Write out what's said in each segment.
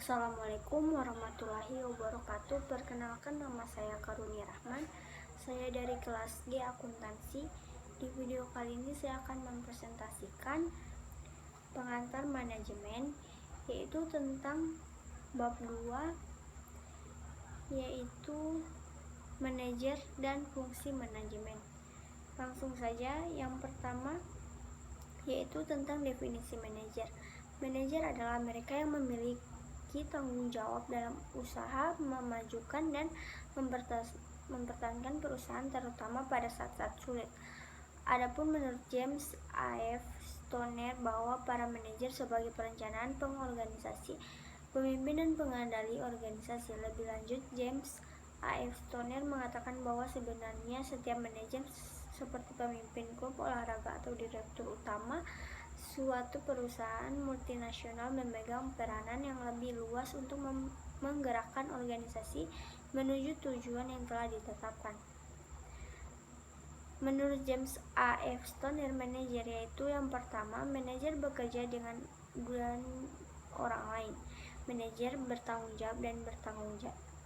Assalamualaikum warahmatullahi wabarakatuh. Perkenalkan, nama saya Karunia Rahman. Saya dari kelas G Akuntansi. Di video kali ini saya akan mempresentasikan pengantar manajemen, yaitu tentang bab 2, yaitu manajer dan fungsi manajemen. Langsung saja, yang pertama yaitu tentang definisi manajer. Manajer adalah mereka yang memiliki tanggung jawab dalam usaha memajukan dan mempertahankan perusahaan, terutama pada saat-saat sulit. Adapun menurut James A.F. Stoner bahwa para manajer sebagai perencanaan, pengorganisasi, pemimpin dan pengendali organisasi. Lebih lanjut, James A.F. Stoner mengatakan bahwa sebenarnya setiap manajer seperti pemimpin klub olahraga atau direktur utama suatu perusahaan multinasional memegang peranan yang lebih luas untuk menggerakkan organisasi menuju tujuan yang telah ditetapkan. Menurut James A. F. Stoner, manajer yaitu yang pertama, manajer bekerja dengan orang lain. Manajer bertanggung jawab dan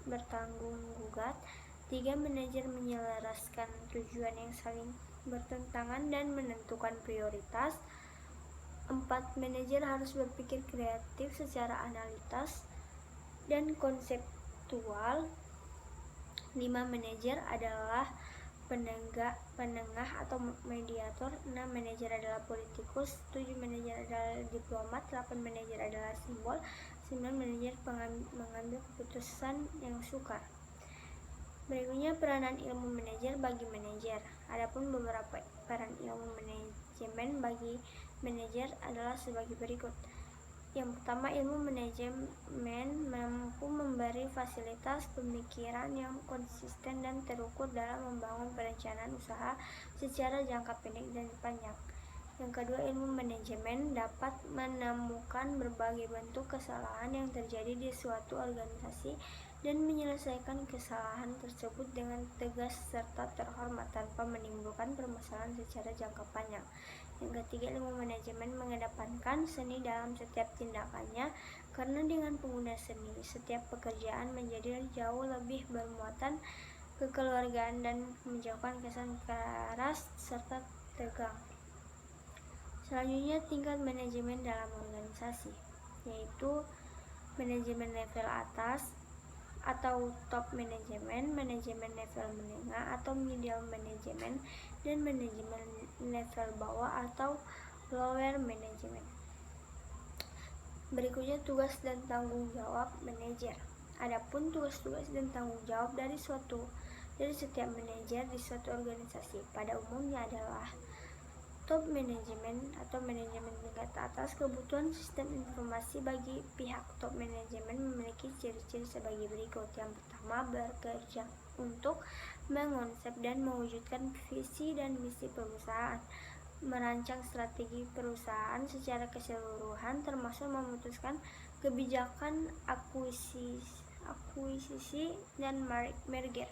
bertanggung gugat. 3. Manajer menyelaraskan tujuan yang saling bertentangan dan menentukan prioritas. 4. Manajer harus berpikir kreatif secara analitis dan konseptual. 5. Manajer adalah penengah atau mediator. 6. Manajer adalah politikus. 7. Manajer adalah diplomat. 8. Manajer adalah simbol. 9. Manajer mengambil keputusan yang sukar. Berikutnya peranan ilmu manajer bagi manajer. Adapun beberapa peran ilmu manajemen bagi manajer adalah sebagai berikut. Yang pertama, ilmu manajemen mampu memberi fasilitas pemikiran yang konsisten dan terukur dalam membangun perencanaan usaha secara jangka pendek dan panjang. Yang kedua, ilmu manajemen dapat menemukan berbagai bentuk kesalahan yang terjadi di suatu organisasi dan menyelesaikan kesalahan tersebut dengan tegas serta terhormat tanpa menimbulkan permasalahan secara jangka panjang. Yang ketiga, ilmu manajemen mengedepankan seni dalam setiap tindakannya, karena dengan pengguna seni, setiap pekerjaan menjadi jauh lebih bermuatan kekeluargaan dan menjauhkan kesan keras serta tegang. Selanjutnya, tingkat manajemen dalam organisasi, yaitu manajemen level atas atau top manajemen, manajemen level menengah atau middle manajemen, dan manajemen level bawah atau lower management. Berikutnya tugas dan tanggung jawab manajer. Adapun tugas-tugas dan tanggung jawab dari setiap manajer di suatu organisasi pada umumnya adalah: top manajemen atau manajemen tingkat atas. Kebutuhan sistem informasi bagi pihak top manajemen memiliki ciri-ciri sebagai berikut. Yang pertama, bekerja untuk mengonsep dan mewujudkan visi dan misi perusahaan, merancang strategi perusahaan secara keseluruhan termasuk memutuskan kebijakan akuisisi dan merger,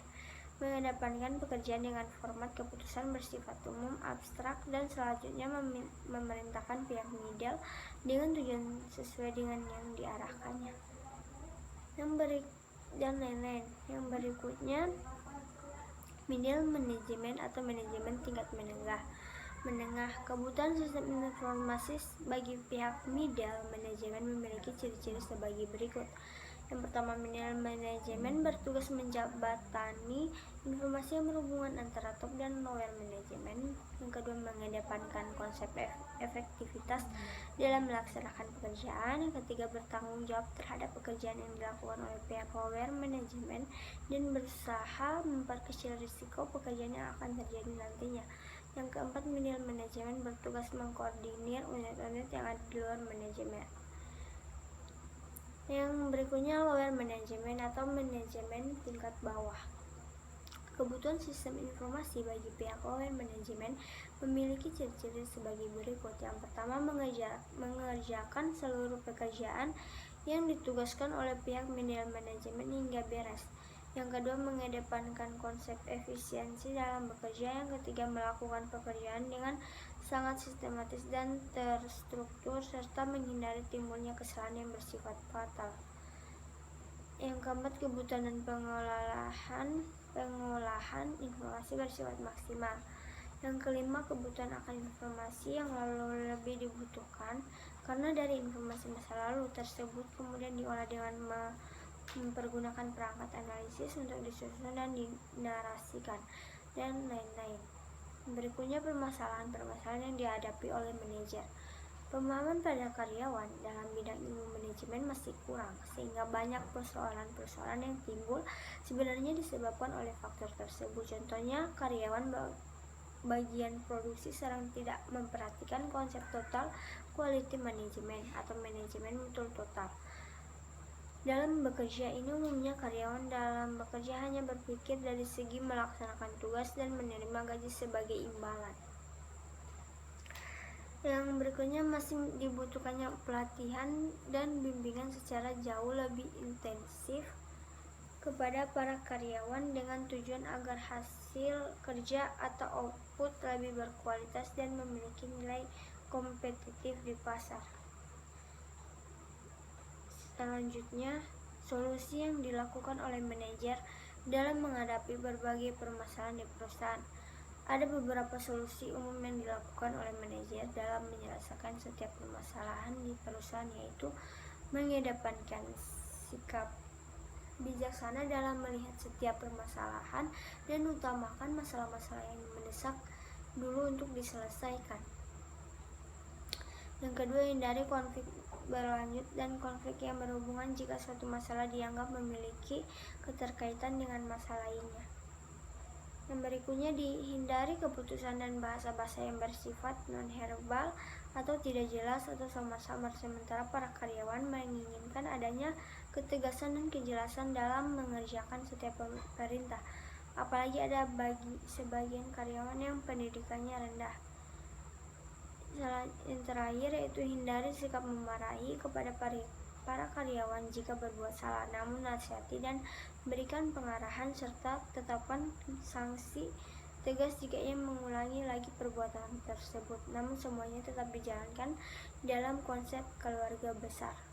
mengedepankan pekerjaan dengan format keputusan bersifat umum, abstrak, dan selanjutnya memerintahkan pihak middle dengan tujuan sesuai dengan yang diarahkannya, dan lain-lain. Yang berikutnya, middle management atau manajemen tingkat menengah. Kebutuhan sistem informasi bagi pihak middle manajemen memiliki ciri-ciri sebagai berikut. Yang pertama, middle manajemen bertugas menjabatani informasi yang berhubungan antara top dan lower manajemen. Yang kedua, mengedepankan konsep efektivitas dalam melaksanakan pekerjaan. Yang ketiga, bertanggung jawab terhadap pekerjaan yang dilakukan oleh pihak lower manajemen dan berusaha memperkecil risiko pekerjaan yang akan terjadi nantinya. Yang keempat, middle manajemen bertugas mengkoordinir unit-unit yang ada di luar manajemen. Yang berikutnya, lower management atau manajemen tingkat bawah. Kebutuhan sistem informasi bagi pihak lower manajemen memiliki ciri-ciri sebagai berikut. Yang pertama, mengerjakan seluruh pekerjaan yang ditugaskan oleh pihak middle manajemen hingga beres. Yang kedua, mengedepankan konsep efisiensi dalam bekerja. Yang ketiga, melakukan pekerjaan dengan sangat sistematis dan terstruktur serta menghindari timbulnya kesalahan yang bersifat fatal. Yang keempat, kebutuhan dan pengolahan informasi bersifat maksimal. Yang kelima, kebutuhan akan informasi yang lalu lebih dibutuhkan karena dari informasi masa lalu tersebut kemudian diolah dengan mempergunakan perangkat analisis untuk disusun dan dinarasikan, dan lain-lain. Berikutnya, permasalahan-permasalahan yang dihadapi oleh manajer. Pemahaman pada karyawan dalam bidang ilmu manajemen masih kurang, sehingga banyak persoalan-persoalan yang timbul sebenarnya disebabkan oleh faktor tersebut. Contohnya, karyawan bagian produksi sering tidak memperhatikan konsep total quality management atau manajemen mutu total. Dalam bekerja ini umumnya karyawan dalam bekerja hanya berpikir dari segi melaksanakan tugas dan menerima gaji sebagai imbalan. Yang berikutnya, masih dibutuhkannya pelatihan dan bimbingan secara jauh lebih intensif kepada para karyawan dengan tujuan agar hasil kerja atau output lebih berkualitas dan memiliki nilai kompetitif di pasar. Selanjutnya, solusi yang dilakukan oleh manajer dalam menghadapi berbagai permasalahan di perusahaan. Ada beberapa solusi umum yang dilakukan oleh manajer dalam menyelesaikan setiap permasalahan di perusahaan, yaitu mengedepankan sikap bijaksana dalam melihat setiap permasalahan dan utamakan masalah-masalah yang mendesak dulu untuk diselesaikan. Yang kedua, hindari konflik berlanjut dan konflik yang berhubungan jika suatu masalah dianggap memiliki keterkaitan dengan masalah lainnya. Yang berikutnya, dihindari keputusan dan bahasa-bahasa yang bersifat non-verbal atau tidak jelas atau samar-samar, sementara para karyawan menginginkan adanya ketegasan dan kejelasan dalam mengerjakan setiap perintah. Apalagi ada sebagian karyawan yang pendidikannya rendah. Yang terakhir, yaitu hindari sikap memarahi kepada para karyawan jika berbuat salah, namun nasihati dan berikan pengarahan serta tetapkan sanksi tegas jika ia mengulangi lagi perbuatan tersebut. Namun semuanya tetap dijalankan dalam konsep keluarga besar.